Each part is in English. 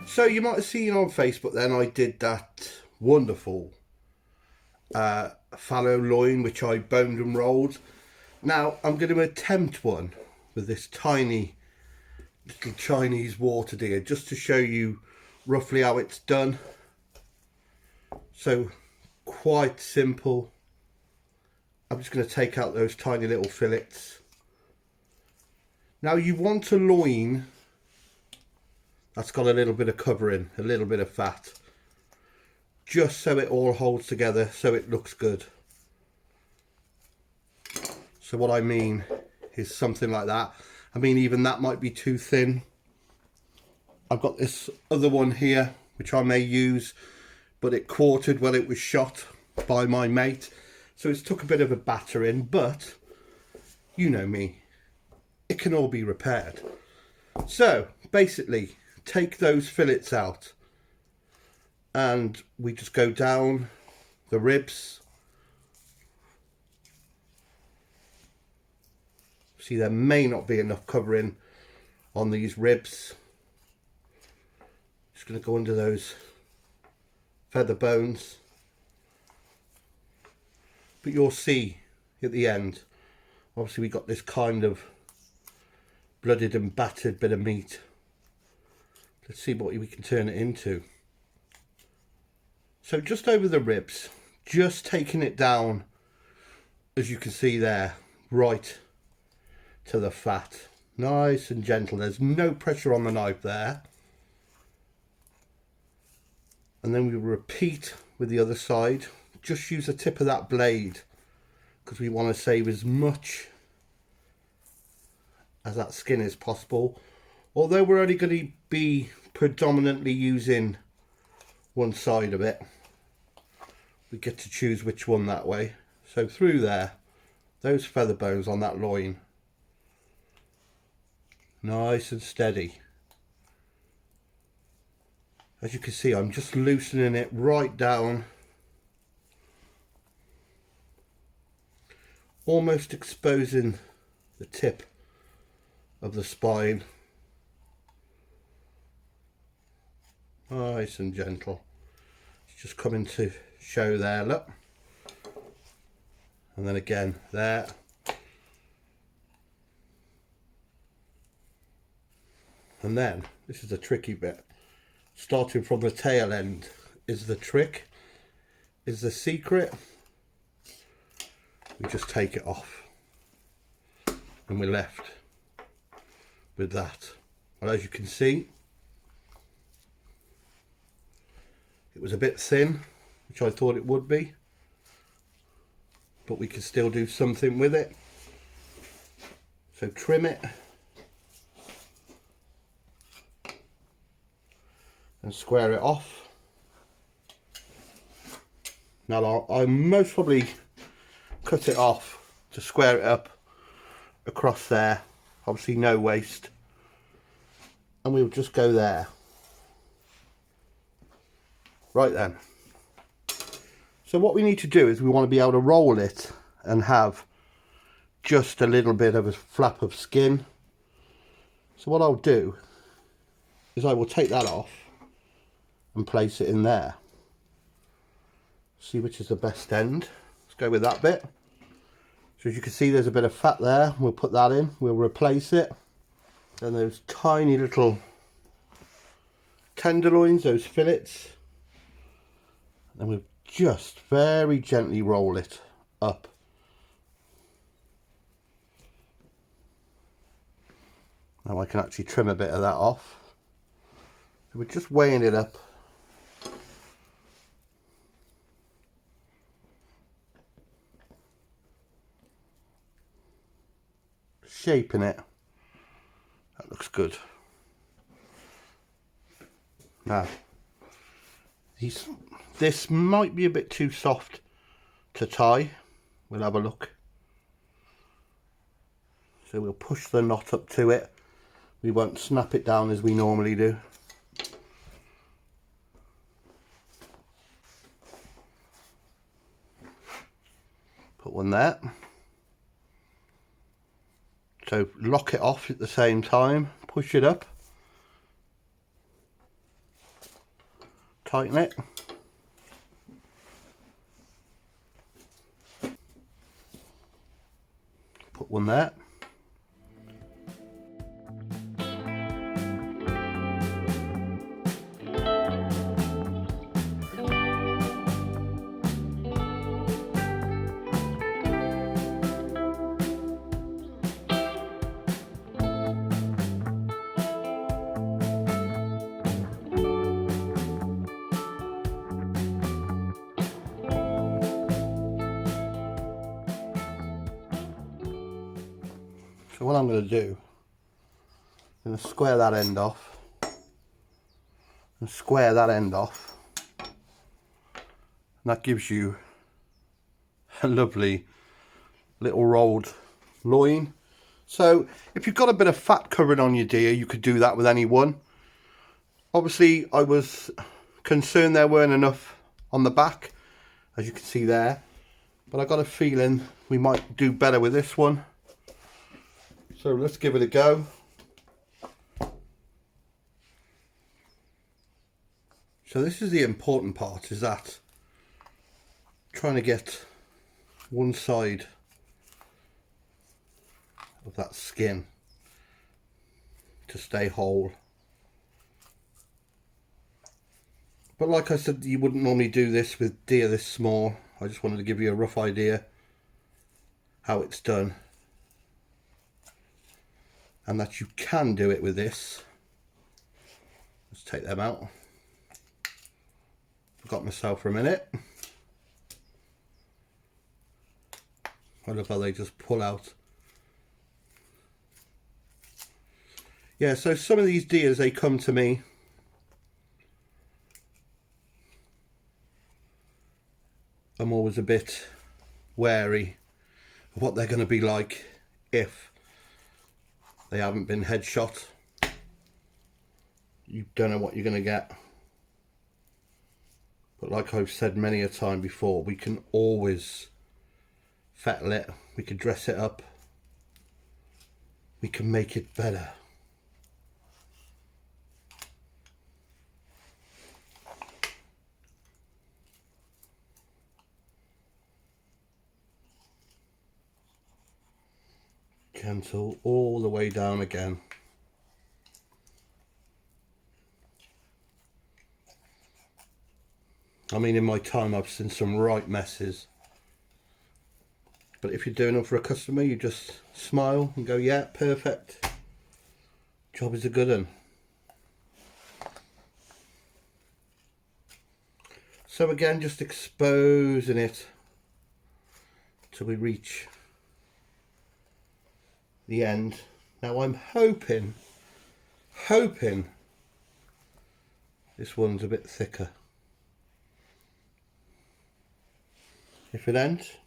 So you might have seen on Facebook then I did that wonderful fallow loin which I boned and rolled. Now I'm going to attempt one with this tiny little Chinese water deer just to show you roughly how it's done. So quite simple. I'm just going to take out those tiny little fillets. Now you want a loin that's got a little bit of covering, a little bit of fat, just so it all holds together, so it looks good. So what I mean is something like that. I mean, even that might be too thin. I've got this other one here, which I may use, but it quartered when it was shot by my mate. So it's took a bit of a battering, but you know me, it can all be repaired. So basically, take those fillets out and we just go down the ribs. See, there may not be enough covering on these ribs. Just going to go under those feather bones, but you'll see at the end, obviously we got this kind of blooded and battered bit of meat. Let's see what we can turn it into. So just over the ribs, just taking it down, as you can see there, right to the fat. Nice and gentle. There's no pressure on the knife there. And then we repeat with the other side. Just use the tip of that blade because we want to save as much as that skin as possible. Although we're only going to be predominantly using one side of it, we get to choose which one that way. So through there, those feather bones on that loin, nice and steady. As you can see, I'm just loosening it right down, almost exposing the tip of the spine. Nice and gentle. It's just coming to show there, look. And then again there. And then, this is the tricky bit. Starting from the tail end is the trick, is the secret. We just take it off and we're left with that. Well, as you can see, it was a bit thin, which I thought it would be, but we can still do something with it. So trim it and square it off. Now I'll most probably cut it off to square it up across there, obviously no waste, and we'll just go there. Right then, so what we need to do is we want to be able to roll it and have just a little bit of a flap of skin. So what I'll do is I will take that off and place it in there. See which is the best end. Let's go with that bit. So as you can see, there's a bit of fat there. We'll put that in, we'll replace it. Then those tiny little tenderloins, those fillets, and we'll just very gently roll it up. Now I can actually trim a bit of that off. So we're just weighing it up shape in it. That looks good. Now, this might be a bit too soft to tie. We'll have a look. So we'll push the knot up to it. We won't snap it down as we normally do. Put one there. So lock it off at the same time, push it up, tighten it. Put one there. So what I'm going to do, I'm going to square that end off and square that end off, and that gives you a lovely little rolled loin. So if you've got a bit of fat covering on your deer, you could do that with any one. Obviously I was concerned there weren't enough on the back, as you can see there, but I got a feeling we might do better with this one. So let's give it a go. So this is the important part, is that trying to get one side of that skin to stay whole. But like I said, you wouldn't normally do this with deer this small. I just wanted to give you a rough idea how it's done. And that you can do it with this. Let's take them out. Forgot myself for a minute. I love how they just pull out. Yeah, so some of these deers, they come to me. I'm always a bit wary of what they're going to be like if they haven't been headshot. You don't know what you're going to get. But like I've said many a time before, we can always fettle it. We can dress it up. We can make it better. Gentle all the way down again. I mean, in my time I've seen some right messes, but if you're doing them for a customer, you just smile and go, yeah, perfect, job is a good one. So again, just exposing it till we reach the end. Now I'm hoping this one's a bit thicker. If it ain't,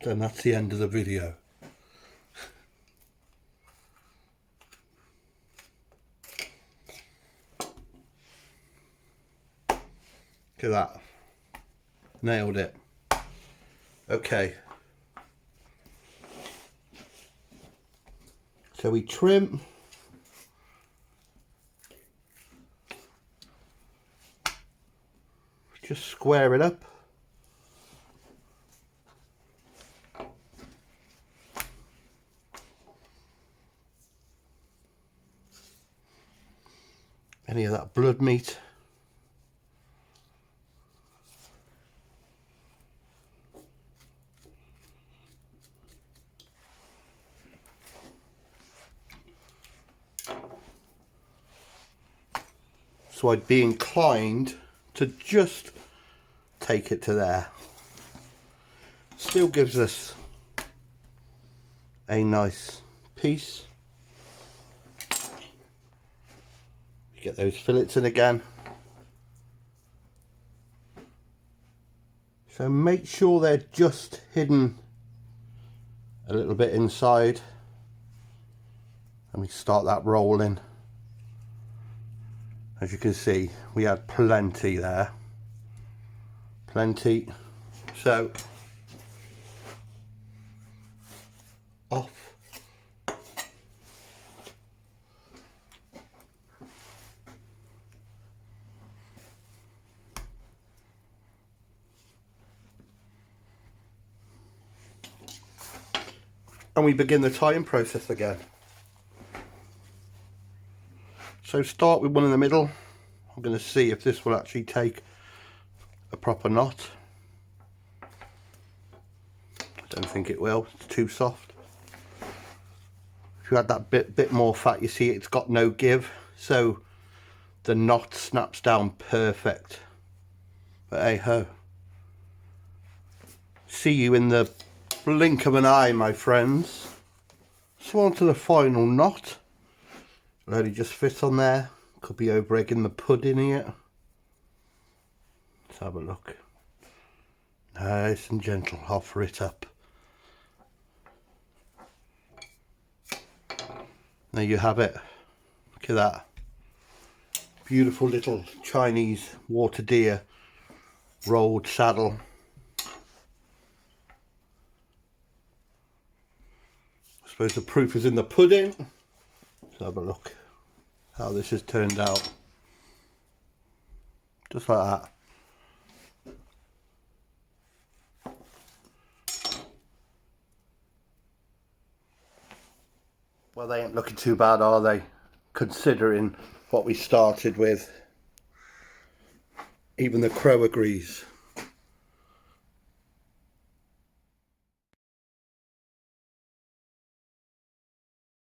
then that's the end of the video. Look at that. Nailed it. Okay. So we trim. Just square it up. Any of that blood meat. So I'd be inclined to just take it to there. still gives us a nice piece. You get those fillets in again. So make sure they're just hidden a little bit inside. And we start that rolling. As you can see, we had plenty there. Plenty. So off. And we begin the tying process again. So start with one in the middle. I'm going to see if this will actually take a proper knot. I don't think it will, it's too soft. If you add that bit more fat, you see it's got no give, so the knot snaps down perfect. But hey ho. See you in the blink of an eye, my friends. So on to the final knot. Let it just fit on there. Could be over egging the pudding here. Let's have a look. Nice and gentle, offer it up. There you have it. Look at that. Beautiful little Chinese water deer rolled saddle. I suppose the proof is in the pudding. Let's have a look how this has turned out. Just like that. Well, they ain't looking too bad, are they? Considering what we started with. Even the crow agrees.